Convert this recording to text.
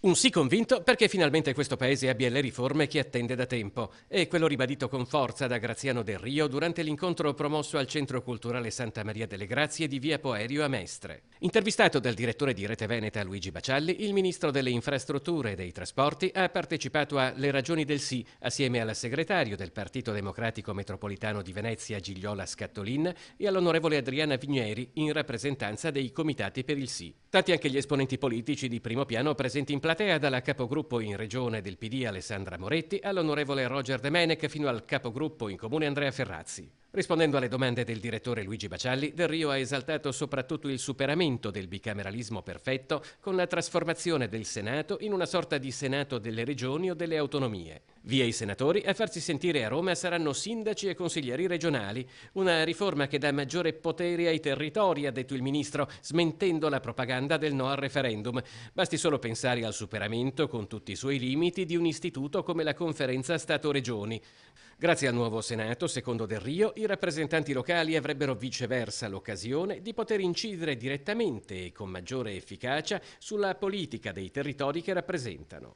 Un sì convinto perché finalmente questo paese abbia le riforme che attende da tempo. È quello ribadito con forza da Graziano Del Rio durante l'incontro promosso al Centro Culturale Santa Maria delle Grazie di Via Poerio a Mestre. Intervistato dal direttore di Rete Veneta Luigi Bacialli, il ministro delle Infrastrutture e dei Trasporti ha partecipato a Le ragioni del sì assieme al segretario del Partito Democratico Metropolitano di Venezia Gigliola Scattolin e all'onorevole Adriana Vigneri in rappresentanza dei comitati per il sì. Tanti anche gli esponenti politici di primo piano presenti in platea, dalla capogruppo in regione del PD Alessandra Moretti all'onorevole Roger De Menec fino al capogruppo in comune Andrea Ferrazzi. Rispondendo alle domande del direttore Luigi Bacialli, Del Rio ha esaltato soprattutto il superamento del bicameralismo perfetto con la trasformazione del Senato in una sorta di Senato delle regioni o delle autonomie. Via i senatori, a farsi sentire a Roma saranno sindaci e consiglieri regionali, una riforma che dà maggiore potere ai territori, ha detto il ministro, smentendo la propaganda del no al referendum. Basti solo pensare al superamento, con tutti i suoi limiti, di un istituto come la Conferenza Stato-Regioni. Grazie al nuovo Senato, secondo Del Rio, i rappresentanti locali avrebbero viceversa l'occasione di poter incidere direttamente e con maggiore efficacia sulla politica dei territori che rappresentano.